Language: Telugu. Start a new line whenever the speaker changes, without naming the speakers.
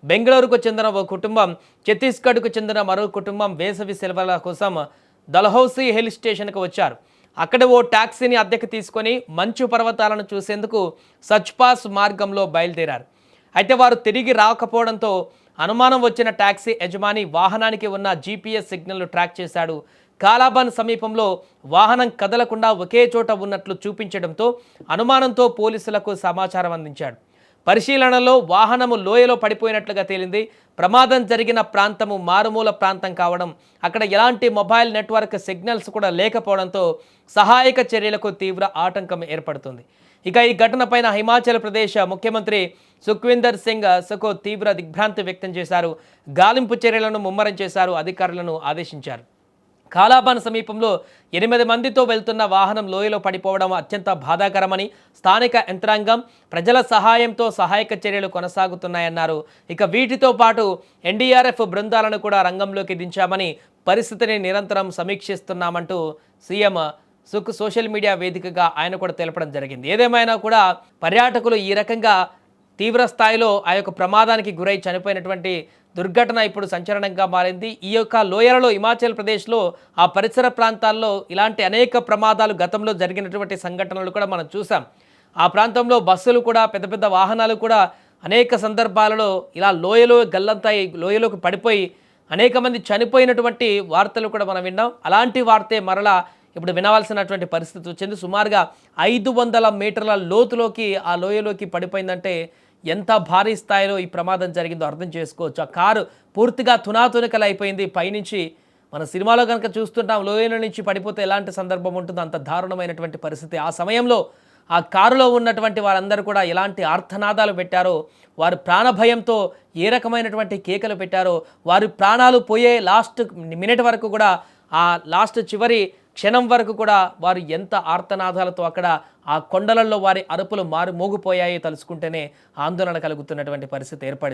బెంగళూరుకు చెందిన ఓ కుటుంబం, ఛత్తీస్గఢ్కు చెందిన మరో కుటుంబం వేసవి సెలవుల కోసం దల్హౌసీ హిల్ స్టేషన్కు వచ్చారు. అక్కడ ఓ టాక్సీని అద్దెకు తీసుకొని మంచు పర్వతాలను చూసేందుకు సచ్పాస్ మార్గంలో బయలుదేరారు. అయితే వారు తిరిగి రాకపోవడంతో అనుమానం వచ్చిన టాక్సీ యజమాని వాహనానికి ఉన్న జీపీఎస్ సిగ్నల్ను ట్రాక్ చేశాడు. కాలాబన్ సమీపంలో వాహనం కదలకుండా ఒకే చోట ఉన్నట్లు చూపించడంతో అనుమానంతో పోలీసులకు సమాచారం అందించాడు. పరిశీలనలో వాహనము లోయలో పడిపోయినట్లుగా తేలింది. ప్రమాదం జరిగిన ప్రాంతము మారుమూల ప్రాంతం కావడం, అక్కడ ఎలాంటి మొబైల్ నెట్వర్క్ సిగ్నల్స్ కూడా లేకపోవడంతో సహాయక చర్యలకు తీవ్ర ఆటంకం ఏర్పడుతుంది. ఇక ఈ ఘటనపైన హిమాచల్ ప్రదేశ్ ముఖ్యమంత్రి సుఖ్వీందర్ సింగ్ సుఖో తీవ్ర దిగ్భ్రాంతి వ్యక్తం చేశారు. గాలింపు చర్యలను ముమ్మరం చేశారు, అధికారులను ఆదేశించారు. కాలాబాన్ సమీపంలో 8 మందితో వెళ్తున్న వాహనం లోయలో పడిపోవడం అత్యంత బాధాకరమని స్థానిక యంత్రాంగం, ప్రజల సహాయంతో సహాయక చర్యలు కొనసాగుతున్నాయన్నారు. ఇక వీటితో పాటు ఎన్డీఆర్ఎఫ్ బృందాలను కూడా రంగంలోకి దించామని, పరిస్థితిని నిరంతరం సమీక్షిస్తున్నామంటూ సీఎం సుఖ్ సోషల్ మీడియా వేదికగా ఆయన కూడా తెలపడం జరిగింది. ఏదేమైనా కూడా పర్యాటకులు ఈ రకంగా తీవ్ర స్థాయిలో ఆ యొక్క ప్రమాదానికి గురై చనిపోయినటువంటి దుర్ఘటన ఇప్పుడు సంచలనంగా మారింది. ఈ యొక్క లోయలలో హిమాచల్ ప్రదేశ్లో ఆ పరిసర ప్రాంతాల్లో ఇలాంటి అనేక ప్రమాదాలు గతంలో జరిగినటువంటి సంఘటనలు కూడా మనం చూసాం. ఆ ప్రాంతంలో బస్సులు కూడా, పెద్ద పెద్ద వాహనాలు కూడా అనేక సందర్భాలలో ఇలా లోయలో గల్లంతాయి, లోయలోకి పడిపోయి అనేక మంది చనిపోయినటువంటి వార్తలు కూడా మనం విన్నాం. అలాంటి వార్తే మరలా ఇప్పుడు వినవలసినటువంటి పరిస్థితి వచ్చింది. సుమారుగా 500 మీటర్ల లోతులోకి ఆ లోయలోకి పడిపోయిందంటే ఎంత భారీ స్థాయిలో ఈ ప్రమాదం జరిగిందో అర్థం చేసుకోవచ్చు. ఆ కారు పూర్తిగా తునాతునకలు అయిపోయింది. పైనుంచి మన సినిమాలో కనుక చూస్తుంటాం, లోయల నుంచి పడిపోతే ఎలాంటి సందర్భం ఉంటుందో అంత దారుణమైనటువంటి పరిస్థితి. ఆ సమయంలో ఆ కారులో ఉన్నటువంటి వారందరూ కూడా ఎలాంటి ఆర్తనాదాలు పెట్టారో, వారు ప్రాణభయంతో ఏ రకమైనటువంటి కేకలు పెట్టారో, వారి ప్రాణాలు పోయే లాస్ట్ మినిట్ వరకు కూడా, ఆ లాస్ట్ చివరి క్షణం వరకు కూడా వారు ఎంత ఆర్తనాదాలతో అక్కడ ఆ కొండలలో వారి అరుపులు మోగిపోయాయో తలుచుకుంటేనే ఆందోళన కలుగుతున్నటువంటి పరిస్థితి ఏర్పడింది.